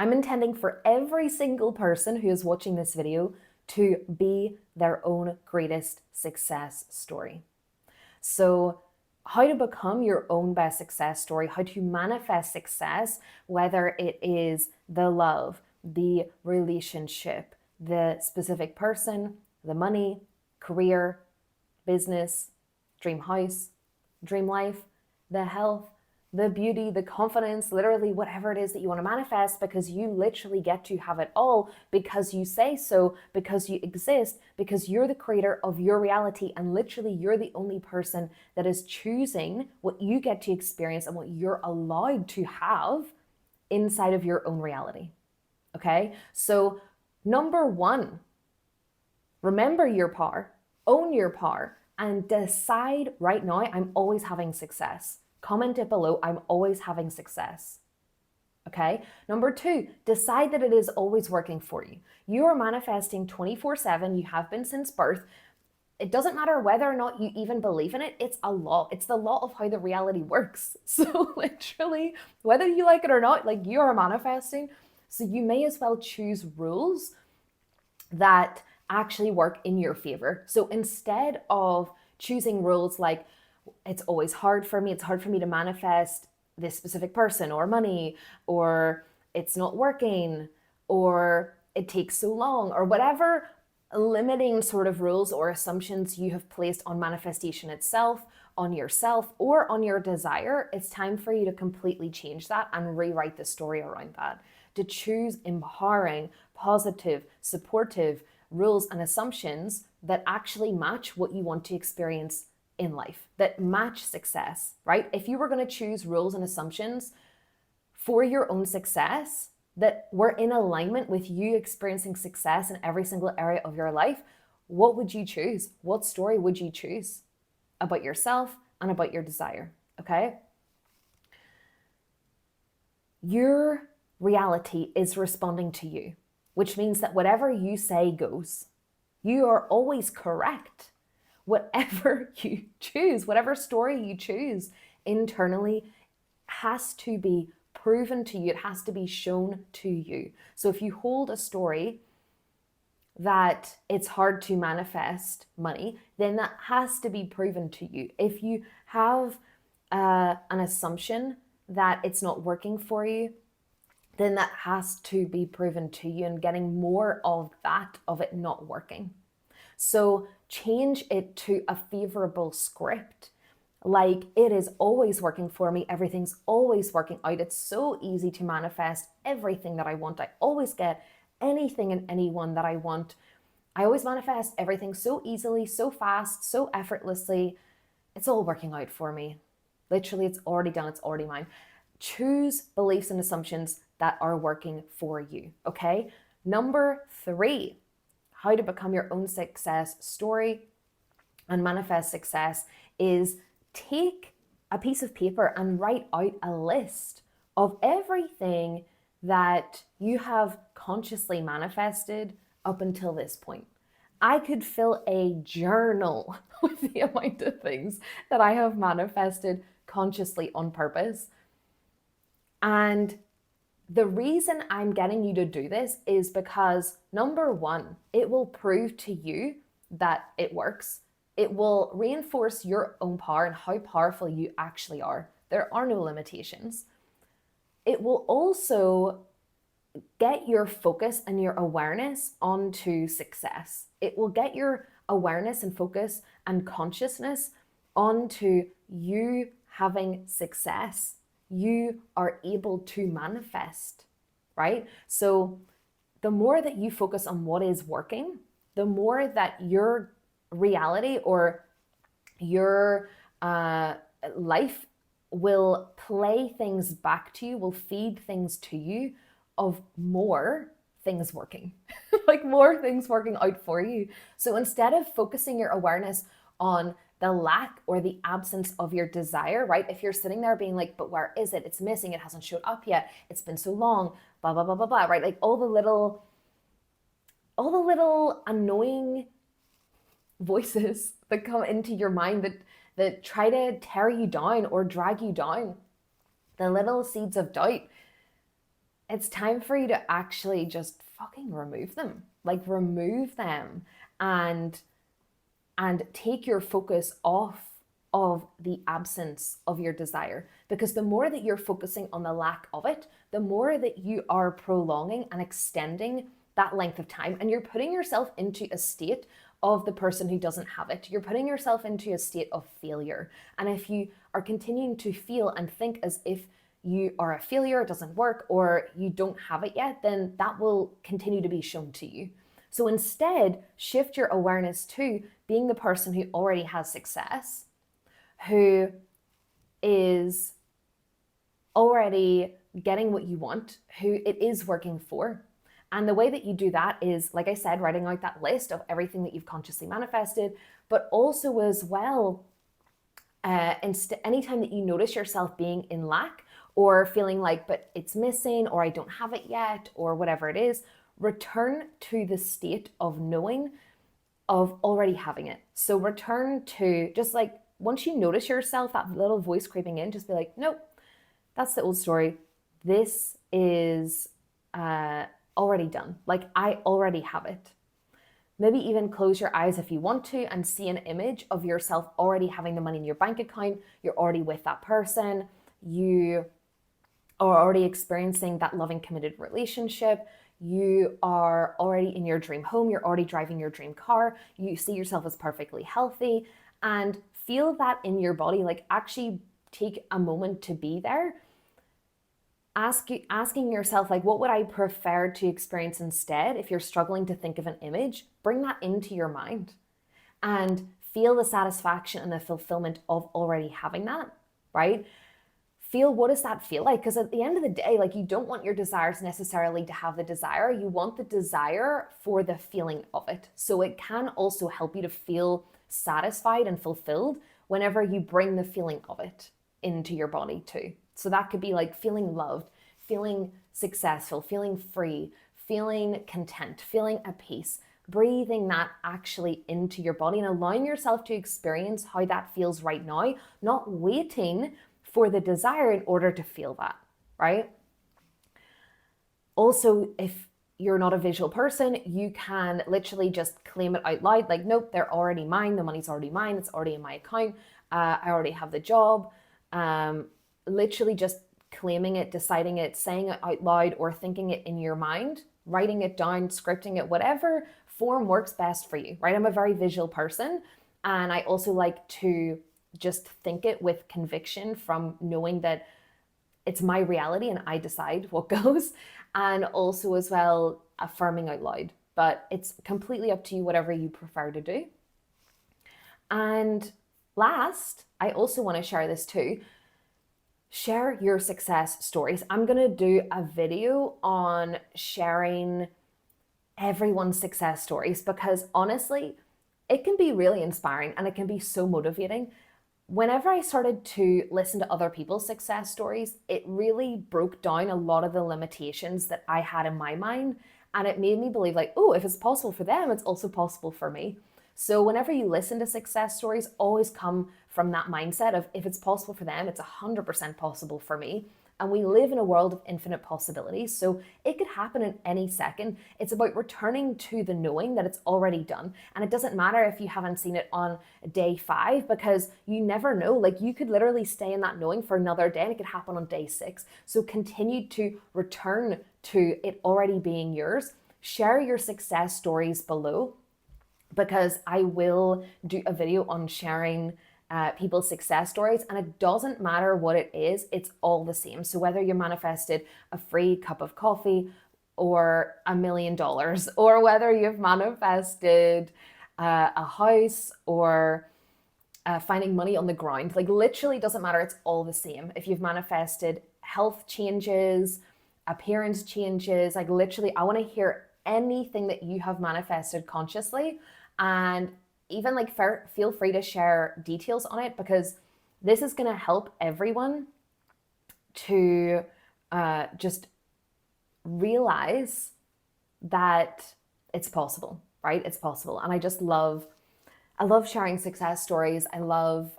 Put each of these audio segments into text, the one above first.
I'm intending for every single person who is watching this video to be their own greatest success story. So how to become your own best success story, how to manifest success, whether it is the love, the relationship, the specific person, the money, career, business, dream house, dream life, the health, the beauty, the confidence, literally whatever it is that you want to manifest, because you literally get to have it all because you say so, because you exist, because you're the creator of your reality, and literally you're the only person that is choosing what you get to experience and what you're allowed to have inside of your own reality. Okay? So number one, remember your power, own your power, and decide right now, I'm always having success. Comment it below, I'm always having success. Okay? Number two, decide that it is always working for you. You are manifesting 24/7. You have been since birth. It doesn't matter whether or not you even believe in it. It's a law. It's the law of how the reality works. So literally, whether you like it or not, like, you are manifesting. So you may as well choose rules that actually work in your favor. So instead of choosing rules like, it's always hard for me, it's hard for me to manifest this specific person or money, or it's not working, or it takes so long, or whatever limiting sort of rules or assumptions you have placed on manifestation itself, on yourself, or on your desire, it's time for you to completely change that and rewrite the story around that. To choose empowering, positive, supportive rules and assumptions that actually match what you want to experience in life, that match success, right? If you were going to choose rules and assumptions for your own success that were in alignment with you experiencing success in every single area of your life, what would you choose? What story would you choose about yourself and about your desire? Okay? Your reality is responding to you, which means that whatever you say goes. You are always correct. Whatever you choose, whatever story you choose internally has to be proven to you. It has to be shown to you. So if you hold a story that it's hard to manifest money, then that has to be proven to you. If you have an assumption that it's not working for you, then that has to be proven to you, and getting more of that, of it not working. So change it to a favorable script. Like, it is always working for me. Everything's always working out. It's so easy to manifest everything that I want. I always get anything and anyone that I want. I always manifest everything so easily, so fast, so effortlessly. It's all working out for me. Literally, it's already done. It's already mine. Choose beliefs and assumptions that are working for you. Okay? Number three, how to become your own success story and manifest success is take a piece of paper and write out a list of everything that you have consciously manifested up until this point. I could fill a journal with the amount of things that I have manifested consciously on purpose. And the reason I'm getting you to do this is because, number one, it will prove to you that it works. It will reinforce your own power and how powerful you actually are. There are no limitations. It will also get your focus and your awareness onto success. It will get your awareness and focus and consciousness onto you having success. You are able to manifest, right? So the more that you focus on what is working, the more that your reality or your life will play things back to you, will feed things to you of more things working, like more things working out for you. So instead of focusing your awareness on the lack or the absence of your desire, right? If you're sitting there being like, but where is it? It's missing. It hasn't showed up yet. It's been so long, blah, blah, blah, blah, blah, right? Like all the little annoying voices that come into your mind that try to tear you down or drag you down, the little seeds of doubt. it's time for you to actually just fucking remove them. Like remove them and take your focus off of the absence of your desire. Because the more that you're focusing on the lack of it, the more that you are prolonging and extending that length of time, and you're putting yourself into a state of the person who doesn't have it. You're putting yourself into a state of failure. And if you are continuing to feel and think as if you are a failure, it doesn't work, or you don't have it yet, then that will continue to be shown to you. So instead, shift your awareness to being the person who already has success, who is already getting what you want, who it is working for. And the way that you do that is, like I said, writing out that list of everything that you've consciously manifested, but also as well, anytime that you notice yourself being in lack or feeling like, but it's missing, or I don't have it yet, or whatever it is, return to the state of knowing, of already having it. So return to, just like, once you notice yourself, that little voice creeping in, just be like, nope, that's the old story. This is already done. Like, I already have it. Maybe even close your eyes if you want to and see an image of yourself already having the money in your bank account. You're already with that person. You are already experiencing that loving, committed relationship. You are already in your dream home. You're already driving your dream car. You see yourself as perfectly healthy, and feel that in your body. Like, actually take a moment to be there. Asking yourself, like, what would I prefer to experience instead? If you're struggling to think of an image, bring that into your mind and feel the satisfaction and the fulfillment of already having that, right? Feel, what does that feel like? Because at the end of the day, like, you don't want your desires necessarily to have the desire. You want the desire for the feeling of it. So it can also help you to feel satisfied and fulfilled whenever you bring the feeling of it into your body too. So that could be like feeling loved, feeling successful, feeling free, feeling content, feeling at peace, breathing that actually into your body and allowing yourself to experience how that feels right now, not waiting for the desire in order to feel that, right? Also, if you're not a visual person, you can literally just claim it out loud. Like, nope, they're already mine. The money's already mine. It's already in my account. I already have the job. Literally just claiming it, deciding it, saying it out loud, or thinking it in your mind, writing it down, scripting it, whatever form works best for you, right? I'm a very visual person, and I also like to just think it with conviction from knowing that it's my reality and I decide what goes, and also as well affirming out loud. But it's completely up to you, whatever you prefer to do. And last, I also want to share this too. Share your success stories. I'm going to do a video on sharing everyone's success stories, because honestly, it can be really inspiring and it can be so motivating. Whenever I started to listen to other people's success stories, it really broke down a lot of the limitations that I had in my mind. And it made me believe, like, oh, if it's possible for them, it's also possible for me. So whenever you listen to success stories, always come from that mindset of, if it's possible for them, it's 100% possible for me. And we live in a world of infinite possibilities, so it could happen in any second. It's about returning to the knowing that it's already done. And it doesn't matter if you haven't seen it on day 5, because you never know. Like, you could literally stay in that knowing for another day and it could happen on day 6. So continue to return to it already being yours. Share your success stories below, because I will do a video on sharing people's success stories, and it doesn't matter what it is, it's all the same. So whether you manifested a free cup of coffee or $1 million, or whether you've manifested a house or finding money on the ground, like, literally doesn't matter, it's all the same. If you've manifested health changes, appearance changes, like, literally, I want to hear anything that you have manifested consciously. And even, like, feel free to share details on it, because this is going to help everyone to just realize that it's possible, right? It's possible. And I love sharing success stories. I love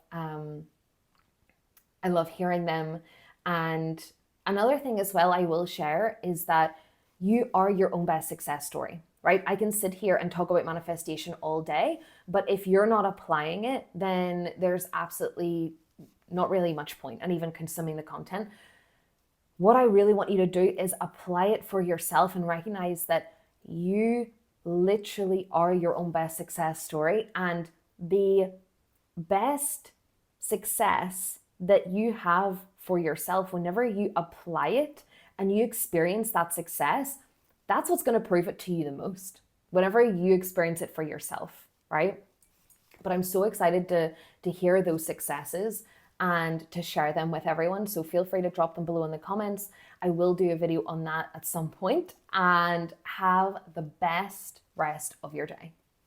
hearing them. And Another thing as well I will share is that you are your own best success story, right? I can sit here and talk about manifestation all day, but if you're not applying it, then there's absolutely not really much point in even consuming the content. What I really want you to do is apply it for yourself and recognize that you literally are your own best success story, and the best success that you have for yourself, whenever you apply it and you experience that success, that's what's going to prove it to you the most. Whenever you experience it for yourself, right? But I'm so excited to hear those successes and to share them with everyone. So feel free to drop them below in the comments. I will do a video on that at some point, and have the best rest of your day.